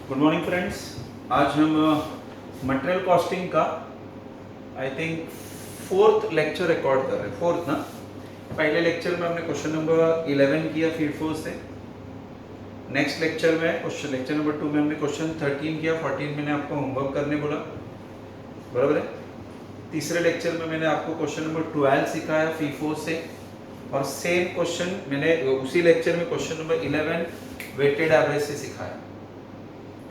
Good morning friends. आज हम material costing का I think fourth lecture record कर रहे हैं। फोर्थ ना, पहले लेक्चर में हमने क्वेश्चन नंबर 11 किया फीफो से। नेक्स्ट लेक्चर में क्वेश्चन लेक्चर नंबर 2 में हमने क्वेश्चन 13 किया। 14 मैंने आपको होमवर्क करने बोला, बराबर है। तीसरे लेक्चर में मैंने आपको क्वेश्चन नंबर 12 सिखाया फीफो से, और सेम क्वेश्चन मैंने उसी लेक्चर में क्वेश्चन नंबर 11 वेटेड एवरेज से सिखाया।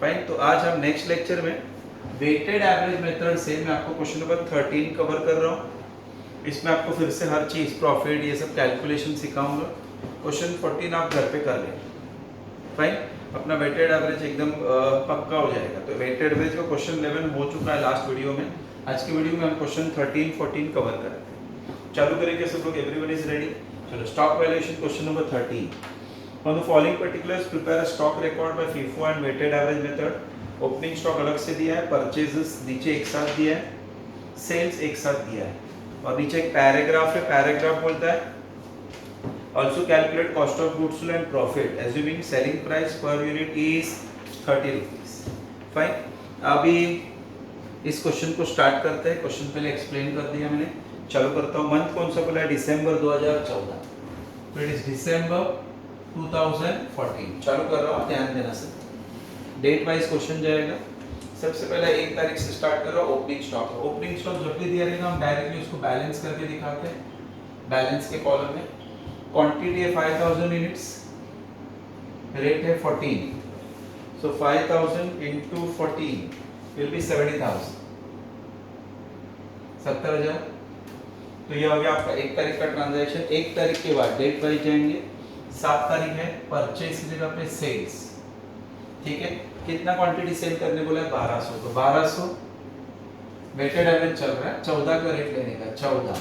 फाइन, तो आज हम नेक्स्ट लेक्चर में वेटेड एवरेज मेथड से मैं आपको क्वेश्चन नंबर 13 कवर कर रहा हूँ। इसमें आपको फिर से हर चीज़ प्रॉफिट ये सब कैलकुलेशन सिखाऊंगा। क्वेश्चन 14 आप घर पे कर लें। फाइन, अपना वेटेड एवरेज एकदम पक्का हो जाएगा। तो वेटेड एवरेज का क्वेश्चन 11 हो चुका है लास्ट वीडियो में। आज की वीडियो में हम क्वेश्चन 13, 14 कवर करेंगे। चालू करेंगे सब लोग, एवरीवन इज रेडी। चलो, stock valuation question number 13। On the following particulars, prepare a stock record by FIFO and weighted average method. Opening stock अलग से दिया है, परचेजेस नीचे एक साथ दिया है, सेल्स एक साथ दिया है, और नीचे एक पैराग्राफ है। पैराग्राफ बोलता है also calculate cost of goods sold and profit assuming selling price per unit is 30 rupees. Fine, अभी इस क्वेश्चन को स्टार्ट करते हैं। क्वेश्चन पहले एक्सप्लेन कर दिया मैंने, चालू करता हूँ। मंथ कौन सा बोला है? दिसंबर 2014। तो इट इज दिसंबर 2014। चालू कर रहा हूँ, ध्यान देना सर। डेट वाइज क्वेश्चन जाएगा। सबसे पहले 1 तारीख से स्टार्ट कर रहा हूँ। ओपनिंग स्टॉक, ओपनिंग स्टॉक जब भी दिया रहेगा हम डायरेक्टली उसको बैलेंस करके दिखाते हैं। बैलेंस के कॉलम में क्वांटिटी है 5000 यूनिट्स, रेट है 14। सो 5000 इनटू 14 विल बी 70000, 70000। तो ये हो गया आपका 1 तारीख का ट्रांजैक्शन। 1 तारीख के बाद डेट वाइज जाएंगे। 7 तारीख है परचेज की जगह पे सेल्स, ठीक है। कितना क्वांटिटी सेल करने बोला है? 1200। तो 1200 वेटेड एवरेज चल रहा है, 14 का रेट लेने का, 14।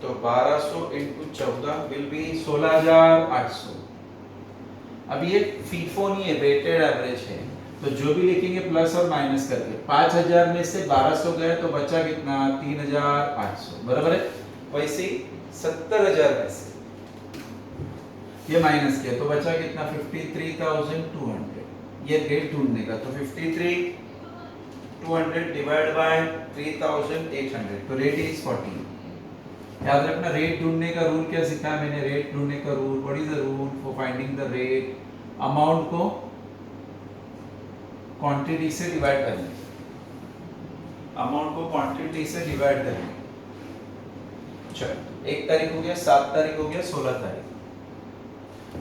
तो 1200 इंटू 14 विल बी 16800। अब ये फीफो नहीं है, वेटेड एवरेज है। तो जो भी लिखेंगे प्लस और माइनस करके, 5000 में से 1200 गए तो बचा कितना? 3800, बराबर है। वैसे ही 70000 में से ये माइनस किया तो बचा कितना? 53200। ये रेट ढूंढने का, तो 53200 डिवाइड बाय 3800, तो रेट इज 14। याद रखना, रेट ढूंढने का रूल क्या सीखा है मैंने? रेट ढूंढने का rule, what is the rule for finding the rate? Amount को क्वांटिटी से डिवाइड करना, अमाउंट को क्वांटिटी से डिवाइड करना। चलो, 1 तारीख हो गया, 7 तारीख हो गया, 16 तारीख।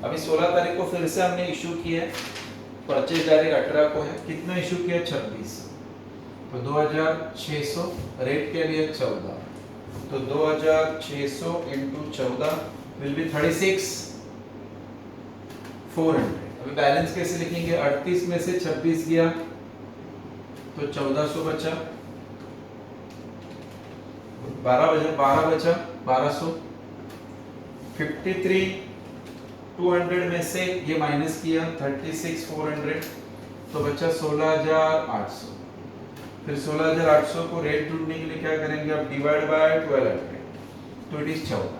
अभी 16 तारीख को फिर से हमने इशू किया है। परचेज डायरेक्ट 18 को है। कितना इशू किया? 26। तो 2600, रेट के लिए 14। तो 2600 इंटू 14 विल बी 36400। अभी बैलेंस कैसे लिखेंगे? 38 में से 26 गया तो 1400 बचा, 12 बचा 1200। 53200 में से ये माइनस किया 36400, तो बचा 16800। फिर 16800 को रेट ढूंढने के लिए क्या करेंगे? अब डिवाइड बाय 1200, तो it is 14।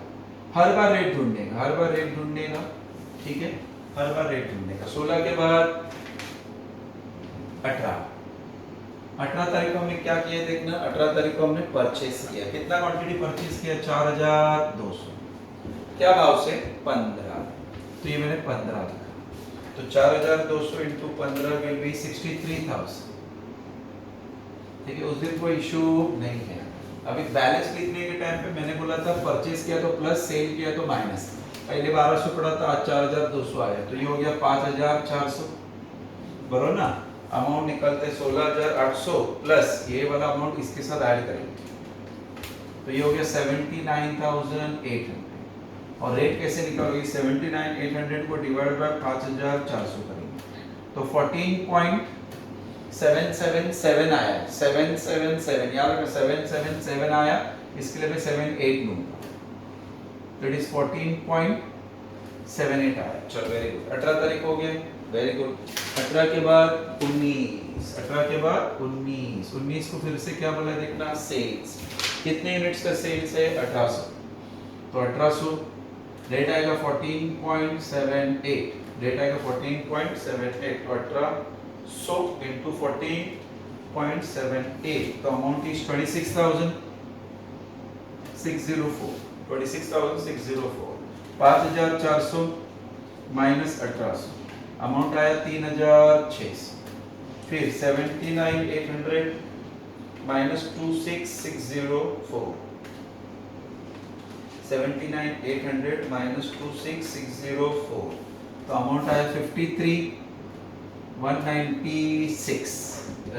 Her bar rate ढूंढने का, हर बार रेट ढूंढने का, ठीक है, हर बार रेट ढूंढने का। 16 के बाद 18 तारीख को हमने क्या किया देखना। 18 तारीख को हमने परचेस किया। कितना क्वांटिटी परचेस किया? 4200। क्या भाव से? 15। तो ये मैंने 15 लिखा। तो 4200 इंटू 15 विल बी 63000, ठीक है। उस दिन कोई इशू नहीं है। अभी बैलेंस लिखने के टाइम पे मैंने बोला था परचेस किया तो प्लस, सेल किया तो माइनस। पहले 1200 पड़ा था, आज 4200 आया, तो ये हो गया 5400, बराबर ना। अमाउंट निकलते 16800 प्लस ये वाला अमाउंट इसके साथ ऐड करेंगे, तो ये हो गया 79800। और रेट कैसे निकालोगे? 79800 को डिवाइड बाय 5400 करेंगे, तो 14.777 आया। 777, याद रखना 777 आया। इसके लिए मैं 78 लूंगा, तो इट इज 14.78 आया। चलो, वेरी गुड। 18 तारीख हो गया, वेरी गुड। 18 के बाद 19, 18 के बाद 19, 19 को फिर से क्या बोला देखना? सेल्स। कितने यूनिट्स का सेल्स है? 1800। तो 1800 रेट आएगा 14.78, रेट आएगा 14.78। तो 18 सो इंटू 14.78, तो अमाउंट इज 26,604. 26,604. 5,400 माइनस 1,800, अमाउंट आया 3,600. फिर 79,800 माइनस 26,604. 79,800 माइनस 26,604, तो अमाउंट आया 53,196.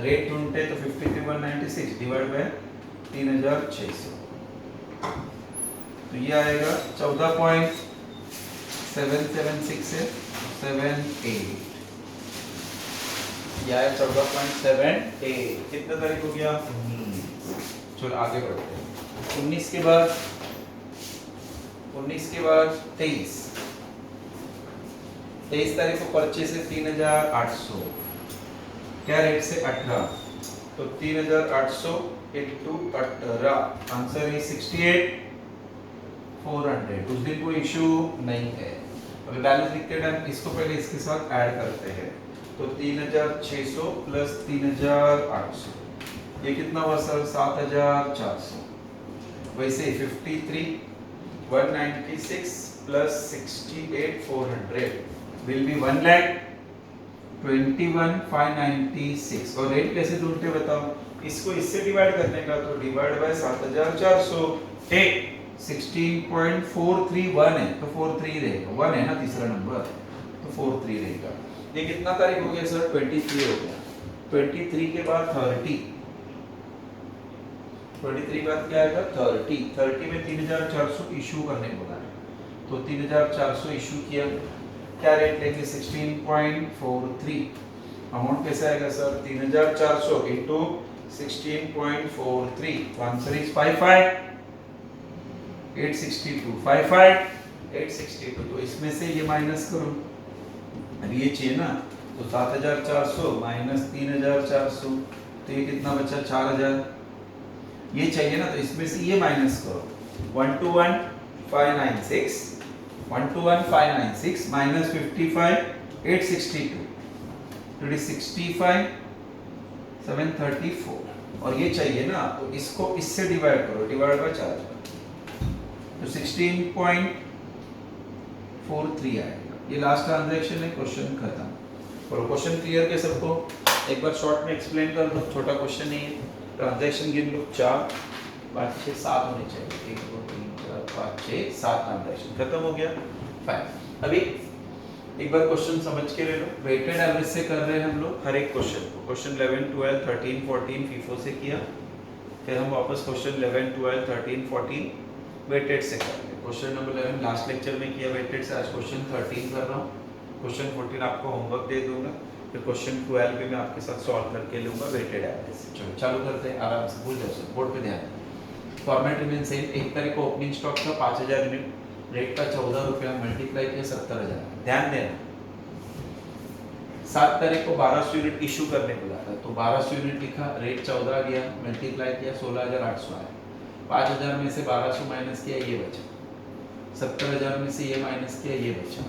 रेट ढूंढते तो 53,196 डिवाइड बाय 3,600, तो ये आएगा 14.776 से 78. ये आया 14.78. कितना तारीख हो गया? 19. चलो आगे बढ़ते हैं. 19 के बाद 23. 23 तारीख को परचेस है 3,800. क्या रेट से? 18. तो 3,800 इंटू 18, आंसर है 68,400. उस दिन कोई इशू नहीं है. अभी बैलेंस लिखते टाइम इसको पहले इसके साथ ऐड करते हैं. तो 3,600 प्लस 3,800, ये कितना हुआ सर? 7,400. वैसे 53,196 प्लस 68,400 विल बी 1,21,596. और रेट कैसे ढूंढते बताओ? इसको इससे डिवाइड करने का, तो डिवाइड बाय 7,400. 16.431 है तो 43 रहेगा. 1 है ना तीसरा नंबर, तो 43 रहेगा. ये कितना तारीख हो गया सर? 23 हो गया. 23 के बाद 30. 23 के बाद क्या आएगा? 30. 30 में 3,400 इशू करने बोला है, तो 3,400 इशू किया. क्या रेट लेंगे? 16.43. अमाउंट कैसे आएगा सर? 3,400 into 16.43, answer is 55,862. 55,862. तो इसमें से ये माइनस करो. अब ये चाहिए ना, तो 7,400 माइनस 3,400, तो ये कितना बचा? 4,000. ये चाहिए ना, तो इसमें से ये माइनस करो. 121,596 माइनस 55,862, तो इट इज 65,734. और ये चाहिए ना, तो इसको इससे डिवाइड करो. डिवाइड बाय 4,000, तो 16.43 आएगा. ये लास्ट ट्रांजैक्शन है. क्वेश्चन खत्म. और क्वेश्चन क्लियर के सबको? एक बार शॉर्ट में एक्सप्लेन कर दो. छोटा क्वेश्चन नहीं है. ट्रांजैक्शन गिन लो. 4, 5, 6, 7 होने चाहिए. 1, 2, 3, 4, 5, 6, 7 ट्रांजैक्शन खत्म हो गया. फाइन. अभी एक बार क्वेश्चन समझ के ले लो. वेटेड एवरेज से कर रहे हैं हम लोग हर एक क्वेश्चन को. क्वेश्चन 11, 12, 13, 14 फीफो से किया. फिर हम वापस क्वेश्चन 11, 12, 13, 14 वेटेड से कर रहे हैं. क्वेश्चन नंबर 11 लास्ट लेक्चर में किया वेटेड से. आज क्वेश्चन 13 कर रहा हूँ. क्वेश्चन 14 आपको होमवर्क दे दूंगा. फिर क्वेश्चन 12 भी मैं आपके साथ सॉल्व करके लूंगा वेटेड एवरेज से. चलो चालू करते हैं. आराम से भूल जाओ. बोर्ड पे ध्यान. Format remain same. 1 तारीख को ओपनिंग स्टॉक था 5,000 यूनिट. रेट का 14 रुपया, मल्टीप्लाई किया 70,000. ध्यान देना. 7 तारीख को 1,200 यूनिट इशू करने को था, तो 1,200 यूनिट लिखा. रेट 14 लिया, मल्टीप्लाई किया 16,800 आया. 5,000 में से 1,200 माइनस किया, ये बचा. 70,000 में से ये माइनस किया, ये बचा.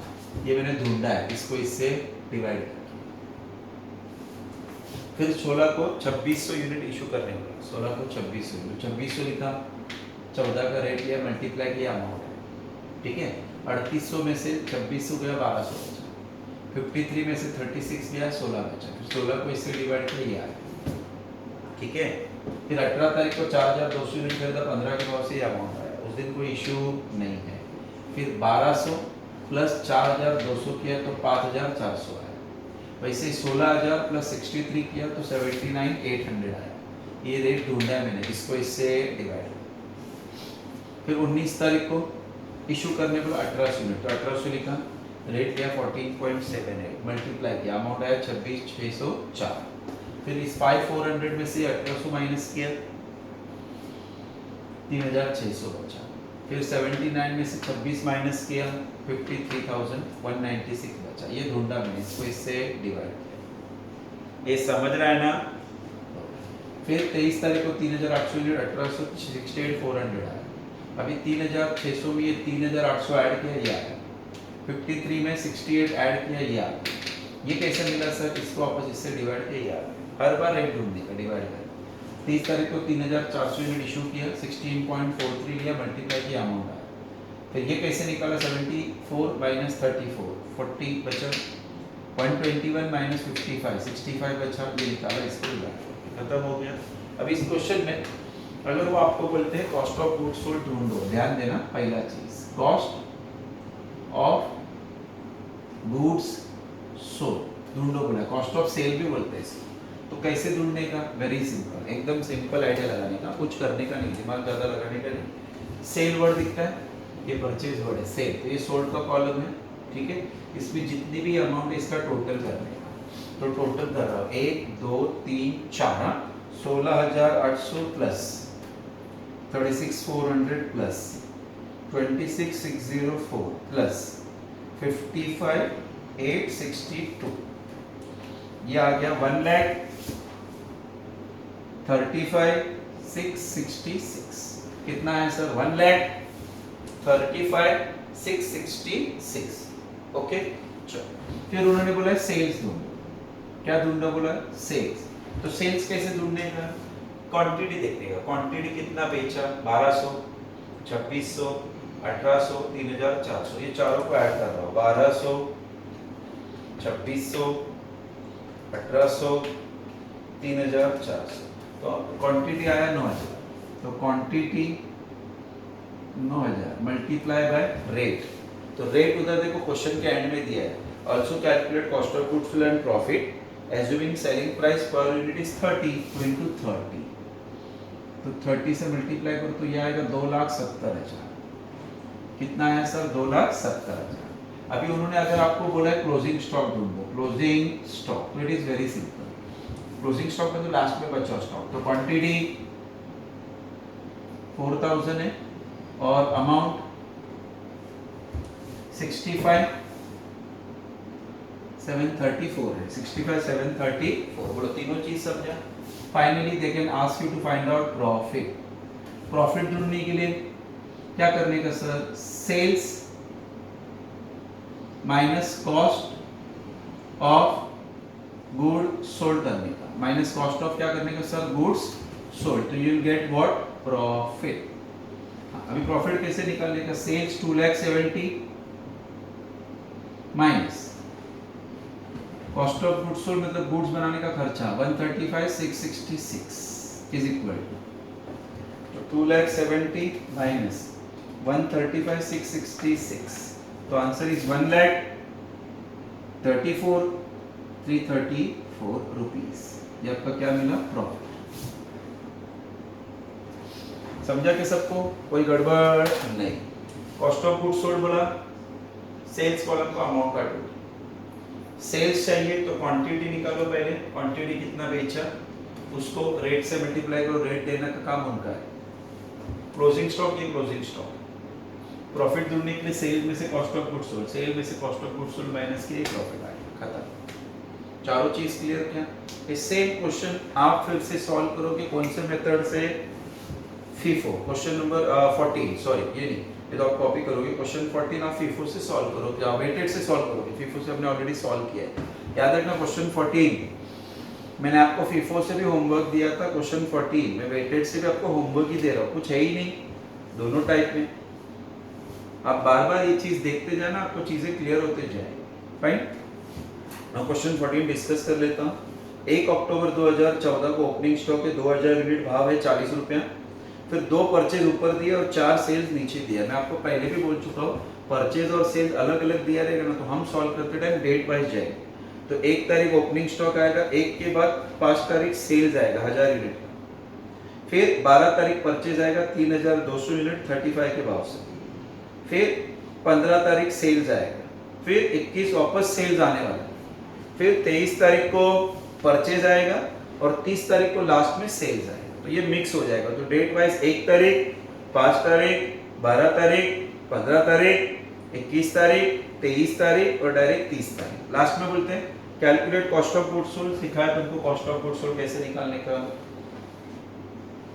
ये मैंने ढूंढा है. इसको इससे डिवाइड किया. फिर 16 को 2,600 यूनिट इशू करने को. 16 को 2,600 यूनिट. 2,600 लिखा, 14 का रेट लिया, मल्टीप्लाई किया, अमाउंट है. ठीक है. 3,800 में से 2,600 गया, 1,200 बचा. 53 में से 36 गया, 16 बचा. फिर 16 को इससे डिवाइड किया, ये आया. ठीक है. फिर 18 तारीख को 4,200 यूनिट खरीदा, 15 के भाव से ये अमाउंट आया. उस दिन कोई इशू नहीं है. फिर 1,200 प्लस 4,200 किया तो 5,400 आया. वैसे 16,000 प्लस 63 किया तो 79,800 आया. ये रेट ढूंढा है मैंने. इसको इससे डिवाइड. फिर 19 तारीख को इशू करने पर 1,800 यूनिट, तो 1,800 लिखा. रेट लिया 14.78, मल्टीप्लाई किया, अमाउंट आया 26,604. फिर इस 5,400 में से 1,800 माइनस किया, 3,600 बचा. फिर 79 में से 26 माइनस किया, 53,196 बचा. ये ढूंढा मैंने. इसको इससे डिवाइड किया. ये समझ रहा है ना? फिर 23 तारीख को 3,800 यूनिट, 1,800, 68,400 आया. अभी 3,600 में ये 3,800 ऐड किया, ये आया. 53 में 68 ऐड किया, ये आया. ये कैसे मिला सर? इसको वापस इससे डिवाइड किया यार, हर बार रेट ढूंढने का, डिवाइड कर। 30 तारीख को 3400 यूनिट इशू किया, 16.43 लिया, मल्टीप्लाई किया, अमाउंट आया। फिर ये कैसे निकाला? 74 माइनस 34, 40 बचा, 121 माइनस 55, 65 बचा, ये निकाला, इसको खत्म हो गया। अब इस क्वेश्चन में अगर वो आपको बोलते हैं कॉस्ट ऑफ गुड्स सोल्ड ढूंढो, ध्यान देना, पहला चीज कॉस्ट ऑफ गुड्स सोल्ड ढूंढो बोला, कॉस्ट ऑफ सेल भी बोलते हैं इसको। तो कैसे ढूंढने का? वेरी सिंपल, एकदम सिंपल आइडिया लगाने का, कुछ करने का नहीं, दिमाग ज़्यादा लगाने का नहीं। सेल वर्ड दिखता है, ये परचेज वर्ड है सेल, तो ये सोल्ड का कॉलम है, ठीक है। इसमें जितनी भी अमाउंट है इसका टोटल करने का, तो टोटल कर रहा हूँ 1 2 3 4, 16,800 प्लस 36,400 प्लस 26,604 प्लस 55,862, ये आ गया 1,35,666। कितना है सर? 1,35,666। ओके, चलो। फिर उन्होंने बोला सेल्स ढूंढो, क्या ढूंढो बोला? सेल्स। तो सेल्स कैसे ढूंढने का? क्वांटिटी देखने का, क्वांटिटी कितना बेचा? 1200, 2600, 1800, 3400, ये चारों को ऐड कर रहा हूँ, 1200, 2600, 1800, 3400, तो क्वांटिटी आया 9000, तो क्वांटिटी 9000 मल्टीप्लाई बाय रेट, तो रेट उधर देखो क्वेश्चन के एंड में दिया है, also calculate cost of goods sold and profit assuming selling price per unit is 30 into 30, तो 30 से मल्टीप्लाई करो तो ये आएगा 2,70,000। कितना है सर? 2,70,000। अभी उन्होंने अगर आपको बोला है क्लोजिंग स्टॉक ढूंढो, क्लोजिंग स्टॉक, तो it is very simple, closing stock में तो लास्ट में बचा स्टॉक, तो क्वांटिटी 4,000 है और अमाउंट 65,734 है, 65,734, बोलो तीनों चीज समझा। Finally they can ask you to find out profit. Profit ढूंढने के लिए क्या करने का sir? Sales minus cost of good sold करने का, माइनस कॉस्ट ऑफ क्या करने का सर? गुड्स सोल्ड, तो you will get what? Profit. अभी प्रॉफिट कैसे निकालने का? Sales 2,70,000 minus cost of goods sold, मतलब गुड्स बनाने का खर्चा 135,666 इज इक्वल टू 2,70,000 माइनस 135,666, तो आंसर इज 1,34,334 रुपीज। ये आपका क्या मिला? प्रॉफिट। समझा कि सबको? कोई गड़बड़ नहीं। कॉस्ट ऑफ गुड्स सोल्ड बोला, सेल्स कॉलम का अमाउंट काटो, सेल्स चाहिए तो क्वांटिटी निकालो, पहले क्वांटिटी कितना बेचा उसको रेट से मल्टीप्लाई करो, रेट देने का काम उनका है। क्लोजिंग स्टॉक, ये क्लोजिंग स्टॉक। प्रॉफिट ढूंढने के लिए सेल में से cost of goods sold, sale में से cost of goods sold minus किए, प्रॉफिट आया, खत्म। चारों चीज क्लियर क्या? ये सेम क्वेश्चन आप फिर से सॉल्व करोगे कौन से मेथड से? FIFO, क्वेश्चन नंबर 14, सॉरी ये नहीं, ये तो आप कॉपी करोगे, क्वेश्चन 14 आप FIFO से सॉल्व करोगे, आप वेटेड से सॉल्व करोगे, FIFO से हमने ऑलरेडी सॉल्व किया है। याद रखना क्वेश्चन 14 मैंने आपको FIFO से भी होमवर्क दिया था, क्वेश्चन 14 मैं वेटेड से भी आपको होमवर्क ही दे रहा हूँ, कुछ है ही नहीं दोनों टाइप में। आप बार बार ये चीज देखते जाना, आपको चीजें क्लियर होते जाए। फाइन, मैं क्वेश्चन 14 डिस्कस कर लेता हूँ। 1 अक्टूबर 2014 को ओपनिंग स्टॉक है 2000 यूनिट, भाव है 40 रुपया। फिर 2 परचेज ऊपर दिए और 4 सेल्स नीचे दिया। मैं आपको पहले भी बोल चुका हूँ, परचेज और सेल्स अलग अलग दिया रहेगा ना, तो हम सॉल्व करते टाइम डेट वाइज जाएंगे। तो 1 तारीख ओपनिंग स्टॉक आएगा, 1 के बाद 5 तारीख सेल्स आएगा 1000 यूनिट का, फिर 12 तारीख परचेज आएगा 3200 यूनिट 35 के भाव से, फिर 15 तारीख सेल्स आएगा, फिर 21 वापस सेल्स आने वाला, फिर 23 तारीख को परचेज आएगा और 30 तारीख को लास्ट में सेल्स आएगा। तो ये मिक्स हो जाएगा। तो डेट वाइज 1 तारीख, 5 तारीख, 12 तारीख, 15 तारीख, 21 तारीख, 23 तारीख और डायरेक्ट 30 तारीख। लास्ट में बोलते हैं calculate cost of goods sold, सिखाया तुमको कॉस्ट ऑफ गुड्स सोल्ड कैसे निकालने का,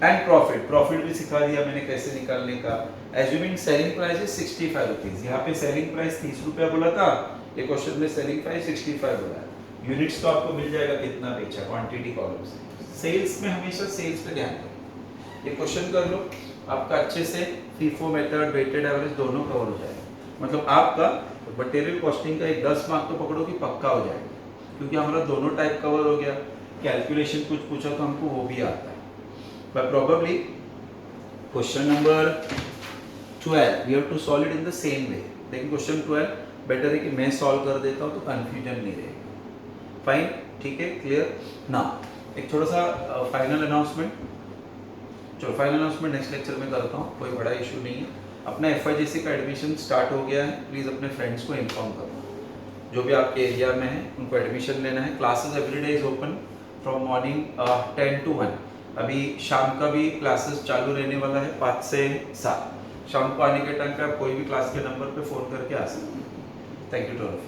एंड प्रॉफिट, प्रॉफिट भी सिखा दिया मैंने कैसे निकालने का। Assuming selling price is 65 rupees, यहाँ पे सेलिंग प्राइस 30 रुपया बोला था, ये क्वेश्चन में सेलिंग प्राइस 65 बोला है। यूनिट्स तो आपको मिल जाएगा कितना बेचा, क्वांटिटी कॉलम से। सेल्स में हमेशा सेल्स पे ध्यान दो। ये क्वेश्चन कर लो, आपका अच्छे से फीफो मेथड, वेटेड एवरेज दोनों कवर हो जाएगा। मतलब आपका मटेरियल कॉस्टिंग का एक 10 मार्क तो पकड़ो कि पक्का हो जाएगा, क्योंकि हमारा दोनों टाइप कवर हो गया। कैलकुलेशन कुछ पूछा तो हमको वो भी आता है। But probably question number 12 we have to solve it in the same way. लेकिन क्वेश्चन 12 बेटर है कि मैं सॉल्व कर देता हूँ तो कंफ्यूजन नहीं रहेगा। फाइन, ठीक है, क्लियर ना। एक थोड़ा सा फाइनल अनाउंसमेंट, चलो फाइनल अनाउंसमेंट नेक्स्ट लेक्चर में करता हूँ, कोई बड़ा इशू नहीं है। अपना FIGC का एडमिशन स्टार्ट हो गया है, प्लीज़ अपने फ्रेंड्स को इन्फॉर्म करो जो भी आपके एरिया में है, उनको एडमिशन लेना है। Classes everyday is open from morning 10 to 1। अभी शाम का भी क्लासेस चालू रहने वाला है 5 से 7। शाम को आने के टाइम पे आप कोई भी क्लास के नंबर पे फ़ोन करके आ सकते हैं। Thank you to all.